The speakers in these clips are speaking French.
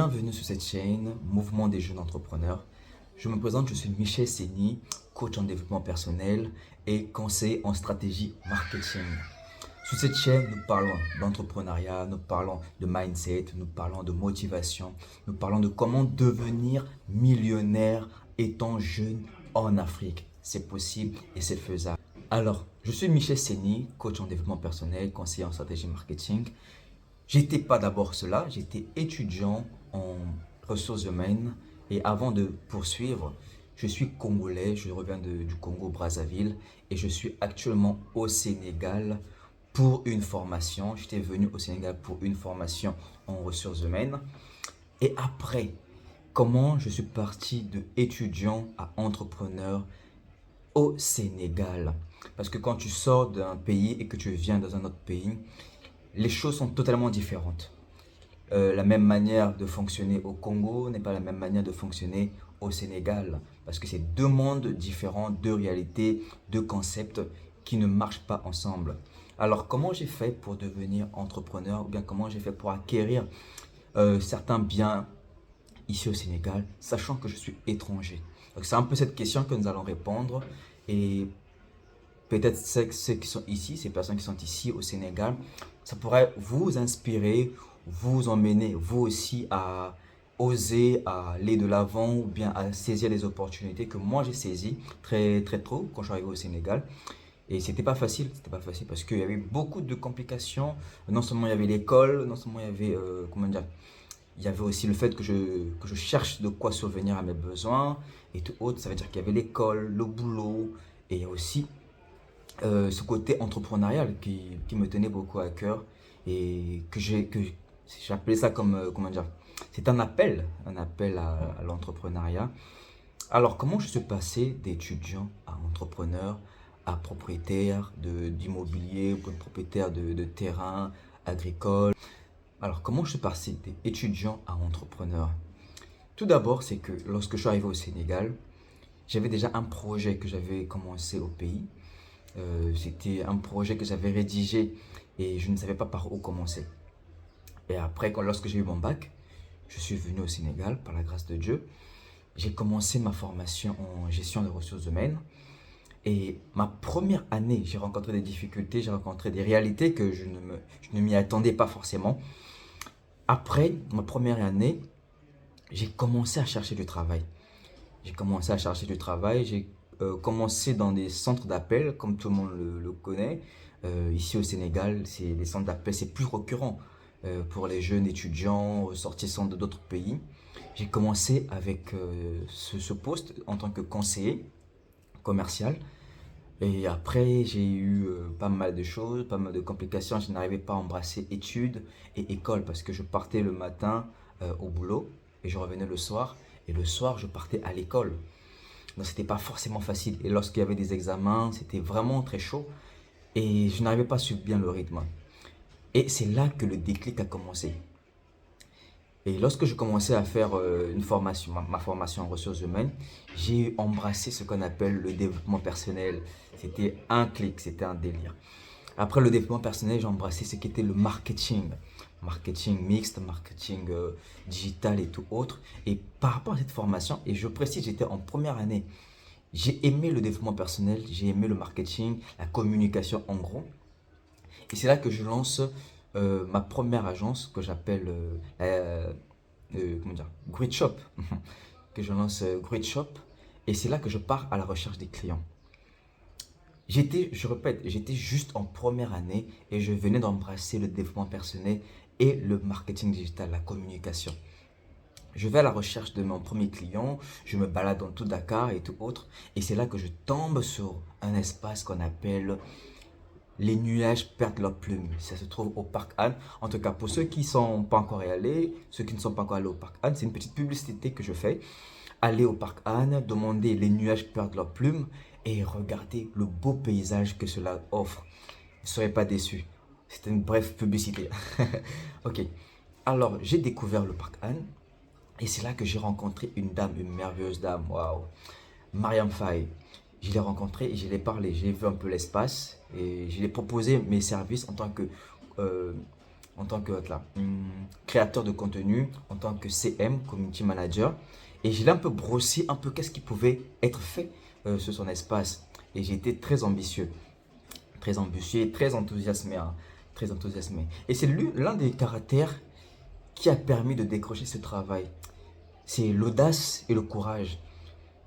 Bienvenue sur cette chaîne Mouvement des jeunes entrepreneurs. Je me présente, je suis Michel Seni, coach en développement personnel et conseiller en stratégie marketing. Sur cette chaîne, nous parlons d'entrepreneuriat, nous parlons de mindset, nous parlons de motivation, nous parlons de comment devenir millionnaire étant jeune en Afrique. C'est possible et c'est faisable. Alors, je suis Michel Seni, coach en développement personnel, conseiller en stratégie marketing. J'étais pas d'abord cela, j'étais étudiant en ressources humaines et avant de poursuivre, je suis congolais, je reviens du Congo-Brazzaville et je suis actuellement au Sénégal pour une formation. J'étais venu au Sénégal pour une formation en ressources humaines. Et après, comment je suis parti de étudiant à entrepreneur au Sénégal? Parce que quand tu sors d'un pays et que tu viens dans un autre pays, les choses sont totalement différentes. La même manière de fonctionner au Congo n'est pas la même manière de fonctionner au Sénégal. Parce que c'est deux mondes différents, deux réalités, deux concepts qui ne marchent pas ensemble. Alors, comment j'ai fait pour devenir entrepreneur ou bien comment j'ai fait pour acquérir certains biens ici au Sénégal, sachant que je suis étranger? Donc, c'est un peu cette question que nous allons répondre. Et peut-être ceux qui sont ici, ces personnes qui sont ici au Sénégal, ça pourrait vous inspirer, vous emmener vous aussi à oser à aller de l'avant ou bien à saisir les opportunités que moi j'ai saisies très très tôt quand je suis arrivé au Sénégal. Et c'était pas facile parce qu'il y avait beaucoup de complications. Non seulement il y avait l'école, non seulement il y avait, comment dire, il y avait aussi le fait que je cherche de quoi subvenir à mes besoins et tout autre. Ça veut dire qu'il y avait l'école, le boulot et il y a aussi ce côté entrepreneurial qui me tenait beaucoup à cœur et que j'ai appelé ça comme, comment dire, c'est un appel à l'entrepreneuriat. Alors, comment je suis passé d'étudiant à entrepreneur, à propriétaire d'immobilier, propriétaire de terrain agricole? Alors, comment je suis passé d'étudiant à entrepreneur? Tout d'abord, c'est que lorsque je suis arrivé au Sénégal, j'avais déjà un projet que j'avais commencé au pays. C'était un projet que j'avais rédigé et je ne savais pas par où commencer. Et après, lorsque j'ai eu mon bac, je suis venu au Sénégal par la grâce de Dieu. J'ai commencé ma formation en gestion des ressources humaines. Et ma première année, j'ai rencontré des difficultés, j'ai rencontré des réalités que je ne m'y attendais pas forcément. Après ma première année, j'ai commencé à chercher du travail. J'ai commencé à chercher du travail, j'ai commencé dans des centres d'appel, comme tout le monde le connaît. Ici au Sénégal, les centres d'appel, c'est plus récurrent pour les jeunes étudiants ressortissants de d'autres pays. J'ai commencé avec ce poste en tant que conseiller commercial. Et après, j'ai eu pas mal de choses, pas mal de complications. Je n'arrivais pas à embrasser études et école parce que je partais le matin au boulot et je revenais le soir. Et le soir, je partais à l'école. Donc, c'était pas forcément facile. Et lorsqu'il y avait des examens, c'était vraiment très chaud. Et je n'arrivais pas à suivre bien le rythme. Et c'est là que le déclic a commencé. Et lorsque je commençais à faire une formation, ma formation en ressources humaines, j'ai embrassé ce qu'on appelle le développement personnel. C'était un clic, c'était un délire. Après le développement personnel, j'ai embrassé ce qui était le marketing. Marketing mixte, marketing digital et tout autre. Et par rapport à cette formation, et je précise, j'étais en première année, j'ai aimé le développement personnel, j'ai aimé le marketing, la communication en gros. Et c'est là que je lance ma première agence que j'appelle comment dire, Great Shop. Que je lance Great Shop. Et c'est là que je pars à la recherche des clients. Je répète, j'étais juste en première année et je venais d'embrasser le développement personnel et le marketing digital, la communication. Je vais à la recherche de mon premier client, je me balade dans tout Dakar et tout autre. Et c'est là que je tombe sur un espace qu'on appelle les nuages perdent leurs plumes. Ça se trouve au parc Anne. En tout cas, pour ceux qui ne sont pas encore allés, ceux qui ne sont pas encore allés au parc Anne, c'est une petite publicité que je fais. Allez au parc Anne, demandez les nuages perdent leurs plumes et regardez le beau paysage que cela offre. Vous ne serez pas déçus. C'est une brève publicité. Ok. Alors, j'ai découvert le parc Anne et c'est là que j'ai rencontré une dame, une merveilleuse dame. Waouh! Mariam Faye. Je l'ai rencontré et je l'ai parlé. J'ai vu un peu l'espace et je lui ai proposé mes services euh, en tant que créateur de contenu, en tant que CM, Community Manager. Et j'ai un peu brossé un peu qu'est-ce qui pouvait être fait sur son espace. Et j'ai été très ambitieux et très enthousiasmé, hein, très enthousiasmé. Et c'est l'un des caractères qui a permis de décrocher ce travail. C'est l'audace et le courage.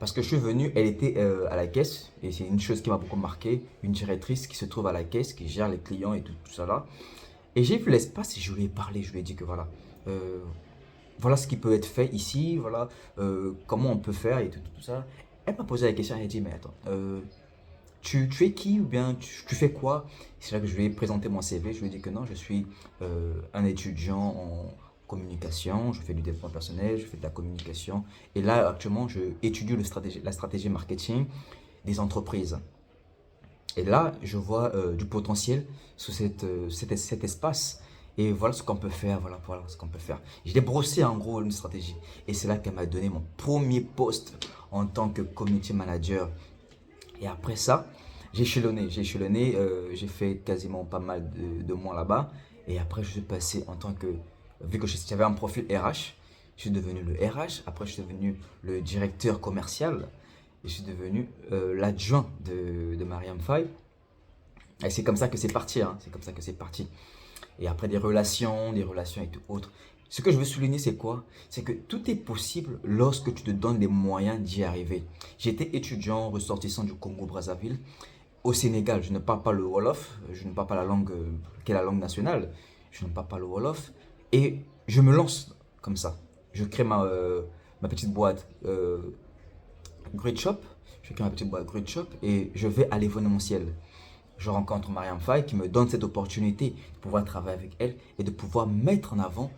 Parce que je suis venu, elle était à la caisse, et c'est une chose qui m'a beaucoup marqué, une directrice qui se trouve à la caisse, qui gère les clients et tout ça là. Et j'ai vu l'espace et je lui ai parlé, je lui ai dit que voilà, euh, voilà ce qui peut être fait ici, voilà comment on peut faire et tout ça. Elle m'a posé la question, elle a dit, mais attends, tu es qui ou bien tu fais quoi? C'est là que je lui ai présenté mon CV, je lui ai dit que non, je suis un étudiant en communication, je fais du développement personnel, je fais de la communication. Et là, actuellement, je étudie la stratégie marketing des entreprises. Et là, je vois du potentiel sous cet espace. Et voilà ce qu'on peut faire, voilà ce qu'on peut faire. Je l'ai brossé en gros une stratégie. Et c'est là qu'elle m'a donné mon premier poste en tant que community manager. Et après ça, j'ai fait quasiment pas mal de mois là-bas. Et après, je suis passé en tant que, vu que j'avais un profil RH, je suis devenu le RH. Après, je suis devenu le directeur commercial. Et je suis devenu l'adjoint de Mariam Faye. Et c'est comme ça que c'est parti, hein. C'est comme ça que c'est parti. Et après des relations et tout autre. Ce que je veux souligner, c'est quoi? C'est que tout est possible lorsque tu te donnes les moyens d'y arriver. J'étais étudiant ressortissant du Congo-Brazzaville. Au Sénégal, je ne parle pas le Wolof, je ne parle pas la langue qui est la langue nationale. Je ne parle pas le Wolof. Et je me lance comme ça. Je crée ma petite boîte Great Shop. Je crée ma petite boîte Great Shop et je vais à l'événementiel. Je rencontre Mariam Faye qui me donne cette opportunité de pouvoir travailler avec elle et de pouvoir mettre en avant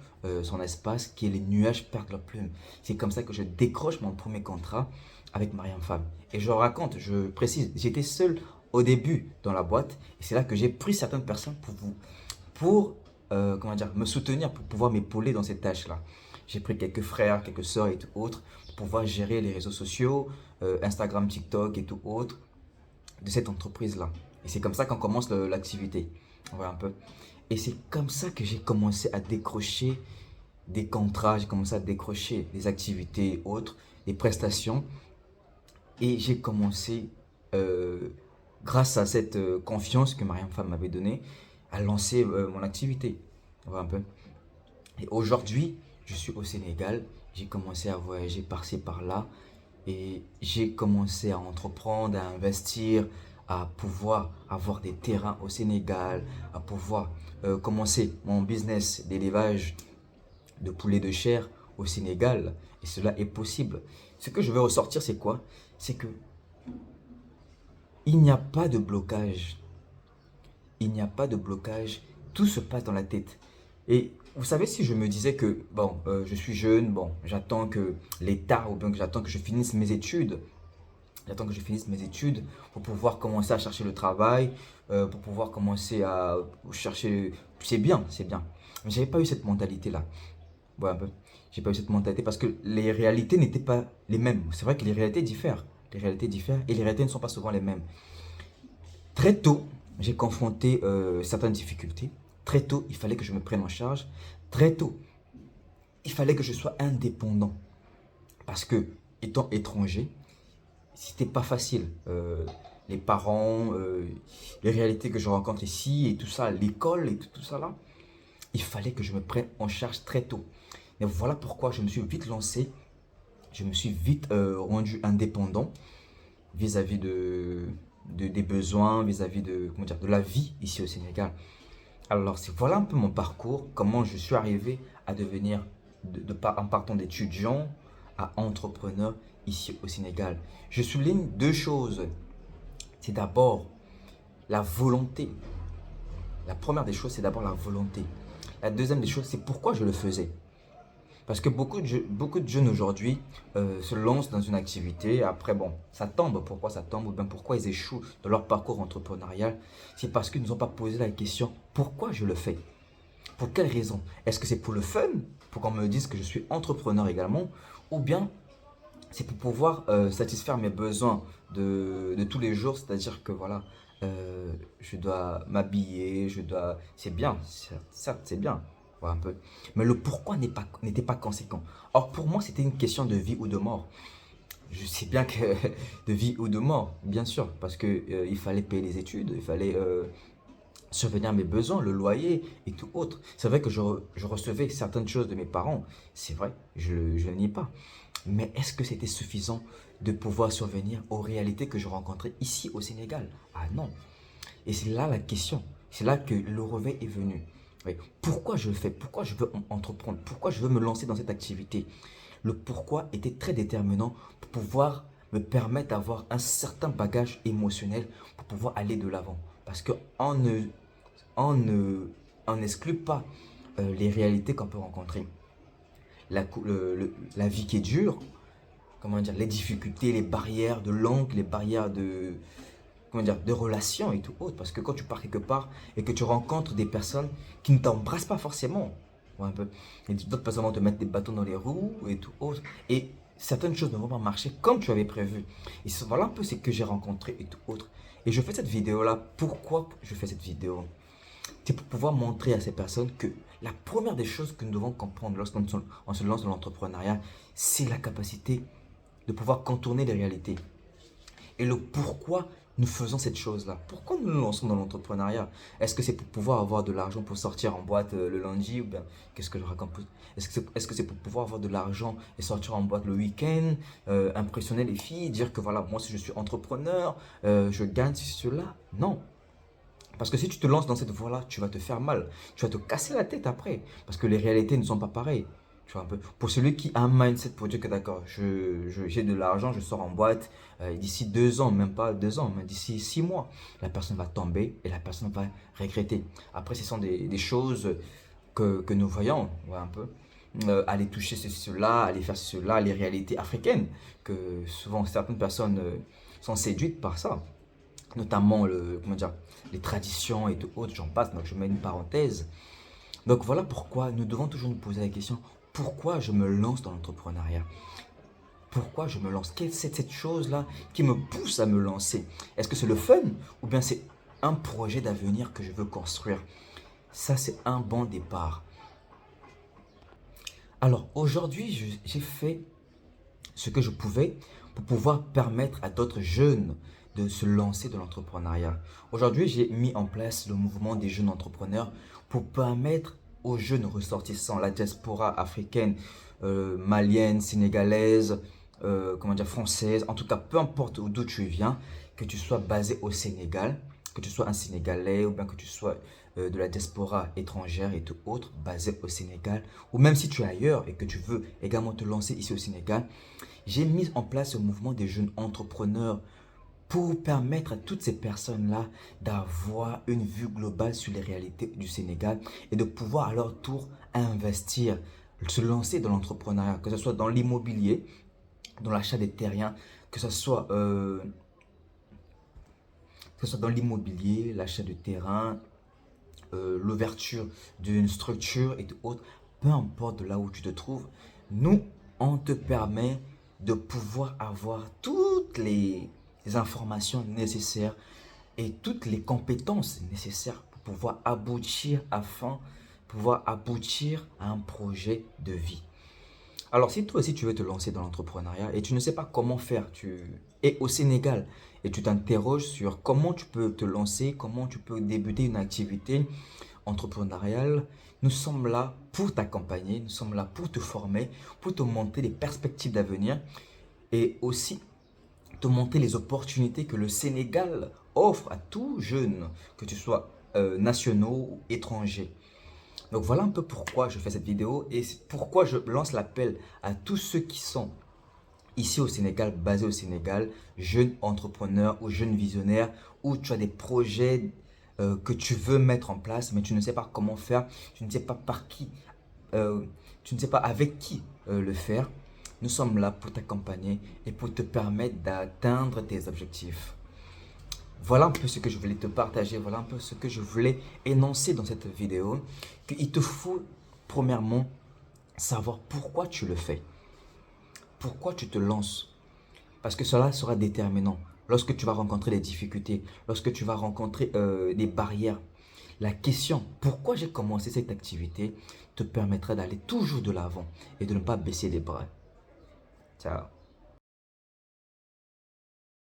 son espace qui est les nuages perdent leurs plumes. C'est comme ça que je décroche mon premier contrat avec Mariam Faye. Et je raconte, je précise, j'étais seul au début dans la boîte et c'est là que j'ai pris certaines personnes pour comment dire, me soutenir, pour pouvoir m'épauler dans ces tâches-là. J'ai pris quelques frères, quelques sœurs et tout autres pour pouvoir gérer les réseaux sociaux, Instagram, TikTok et tout autre de cette entreprise-là. Et c'est comme ça qu'on commence l'activité. On voit un peu. Et c'est comme ça que j'ai commencé à décrocher des contrats, j'ai commencé à décrocher des activités et autres, des prestations. Et j'ai commencé, grâce à cette confiance que Mariam Femme m'avait donnée, à lancer mon activité. On voit un peu. Et aujourd'hui, je suis au Sénégal. J'ai commencé à voyager par-ci, par-là. Et j'ai commencé à entreprendre, à investir, à pouvoir avoir des terrains au Sénégal, à pouvoir commencer mon business d'élevage de poulets de chair au Sénégal. Et cela est possible. Ce que je veux ressortir, c'est quoi? C'est que il n'y a pas de blocage. Il n'y a pas de blocage. Tout se passe dans la tête. Et vous savez, si je me disais que, bon, je suis jeune, bon, j'attends que l'État, ou bien que j'attends que je finisse mes études, j'attends que je finisse mes études pour pouvoir commencer à chercher le travail, pour pouvoir commencer à chercher. C'est bien, c'est bien. Mais j'avais pas eu cette mentalité-là. Ouais, un peu. J'ai pas eu cette mentalité parce que les réalités n'étaient pas les mêmes. C'est vrai que les réalités diffèrent. Les réalités diffèrent et les réalités ne sont pas souvent les mêmes. Très tôt, j'ai confronté certaines difficultés. Très tôt, il fallait que je me prenne en charge. Très tôt, il fallait que je sois indépendant. Parce que, étant étranger, c'était pas facile. Les parents, les réalités que je rencontre ici et tout ça, l'école et tout ça là, il fallait que je me prenne en charge très tôt. Et voilà pourquoi je me suis vite lancé, je me suis vite rendu indépendant vis-à-vis des besoins, vis-à-vis de, comment dire, de la vie ici au Sénégal. Alors, voilà un peu mon parcours, comment je suis arrivé à devenir, en partant d'étudiant à entrepreneur ici au Sénégal. Je souligne deux choses. C'est d'abord la volonté. La première des choses, c'est d'abord la volonté. La deuxième des choses, c'est pourquoi je le faisais. Parce que beaucoup de jeunes aujourd'hui se lancent dans une activité. Après, bon, ça tombe. Pourquoi ça tombe? Ou bien pourquoi ils échouent dans leur parcours entrepreneurial? C'est parce qu'ils ne nous ont pas posé la question, pourquoi je le fais? Pour quelle raison? Est-ce que c'est pour le fun? Pour qu'on me dise que je suis entrepreneur également? Ou bien c'est pour pouvoir satisfaire mes besoins de tous les jours, c'est-à-dire que voilà, je dois m'habiller, je dois... C'est bien, certes, c'est bien. Voilà un peu. Mais le pourquoi n'était pas conséquent. Or, pour moi, c'était une question de vie ou de mort. Je sais bien que de vie ou de mort, bien sûr, parce que il fallait payer les études, il fallait subvenir à mes besoins, le loyer et tout autre. C'est vrai que je recevais certaines choses de mes parents, c'est vrai, je ne nie pas. Mais est-ce que c'était suffisant de pouvoir survenir aux réalités que je rencontrais ici au Sénégal? Ah non. Et c'est là la question. C'est là que le réveil est venu. Oui. Pourquoi je le fais? Pourquoi je veux entreprendre? Pourquoi je veux me lancer dans cette activité? Le pourquoi était très déterminant pour pouvoir me permettre d'avoir un certain bagage émotionnel pour pouvoir aller de l'avant. Parce qu'on on n'exclut pas les réalités qu'on peut rencontrer. La vie qui est dure, comment dire, les difficultés, les barrières de langue, les barrières de, comment dire, de relations et tout autre. Parce que quand tu pars quelque part et que tu rencontres des personnes qui ne t'embrassent pas forcément, ouais, un peu, et d'autres personnes vont te mettre des bâtons dans les roues et tout autre. Et certaines choses ne vont pas marcher comme tu avais prévu. Et voilà un peu ce que j'ai rencontré et tout autre. Et je fais cette vidéo-là. Pourquoi je fais cette vidéo? C'est pour pouvoir montrer à ces personnes que la première des choses que nous devons comprendre lorsqu'on se lance dans l'entrepreneuriat, c'est la capacité de pouvoir contourner les réalités. Et le pourquoi nous faisons cette chose-là. Pourquoi nous nous lançons dans l'entrepreneuriat? Est-ce que c'est pour pouvoir avoir de l'argent pour sortir en boîte le lundi ou bien qu'est-ce que je raconte? Est-ce que c'est pour pouvoir avoir de l'argent et sortir en boîte le week-end, impressionner les filles, dire que voilà, moi si je suis entrepreneur, je gagne cela? Non. Parce que si tu te lances dans cette voie-là, tu vas te faire mal. Tu vas te casser la tête après. Parce que les réalités ne sont pas pareilles. Tu vois un peu. Pour celui qui a un mindset pour dire que d'accord, j'ai de l'argent, je sors en boîte, d'ici 2 ans, même pas 2 ans, mais d'ici 6 mois, la personne va tomber et la personne va regretter. Après, ce sont des choses que nous voyons, ouais, un peu. Aller toucher cela, aller faire cela, les réalités africaines, que souvent certaines personnes sont séduites par ça, notamment comment dire, les traditions et tout autre, j'en passe, donc je mets une parenthèse. Donc voilà pourquoi nous devons toujours nous poser la question, pourquoi je me lance dans l'entrepreneuriat? Pourquoi je me lance? Quelle c'est cette chose-là qui me pousse à me lancer? Est-ce que c'est le fun ou bien c'est un projet d'avenir que je veux construire? Ça, c'est un bon départ. Alors aujourd'hui, j'ai fait ce que je pouvais pour pouvoir permettre à d'autres jeunes de se lancer dans l'entrepreneuriat. Aujourd'hui, j'ai mis en place le mouvement des jeunes entrepreneurs pour permettre aux jeunes ressortissants, la diaspora africaine, malienne, sénégalaise, comment dire, française, en tout cas, peu importe d'où tu viens, que tu sois basé au Sénégal, que tu sois un Sénégalais ou bien que tu sois de la diaspora étrangère et tout autre, basé au Sénégal, ou même si tu es ailleurs et que tu veux également te lancer ici au Sénégal, j'ai mis en place ce mouvement des jeunes entrepreneurs pour permettre à toutes ces personnes-là d'avoir une vue globale sur les réalités du Sénégal et de pouvoir à leur tour investir, se lancer dans l'entrepreneuriat, que ce soit dans l'immobilier, dans l'achat des terriens, que ce soit, dans l'immobilier, l'achat de terrain, l'ouverture d'une structure et tout autre, peu importe de là où tu te trouves, nous, on te permet de pouvoir avoir toutes les informations nécessaires et toutes les compétences nécessaires pour pouvoir aboutir à un projet de vie. Alors, si toi aussi tu veux te lancer dans l'entrepreneuriat et tu ne sais pas comment faire, tu es au Sénégal et tu t'interroges sur comment tu peux te lancer, comment tu peux débuter une activité entrepreneuriale, nous sommes là pour t'accompagner, nous sommes là pour te former, pour te montrer les perspectives d'avenir et aussi te montrer les opportunités que le Sénégal offre à tout jeune, que tu sois nationaux ou étrangers. Donc voilà un peu pourquoi je fais cette vidéo et pourquoi je lance l'appel à tous ceux qui sont ici au Sénégal, basés au Sénégal, jeunes entrepreneurs ou jeunes visionnaires, où tu as des projets que tu veux mettre en place, mais tu ne sais pas comment faire, tu ne sais pas par qui, euh, tu ne sais pas avec qui le faire. Nous sommes là pour t'accompagner et pour te permettre d'atteindre tes objectifs. Voilà un peu ce que je voulais te partager, voilà un peu ce que je voulais énoncer dans cette vidéo. Qu'il te faut, premièrement, savoir pourquoi tu le fais. Pourquoi tu te lances. Parce que cela sera déterminant. lorsque tu vas rencontrer des difficultés, lorsque tu vas rencontrer des barrières, la question pourquoi j'ai commencé cette activité te permettra d'aller toujours de l'avant et de ne pas baisser les bras. Ciao.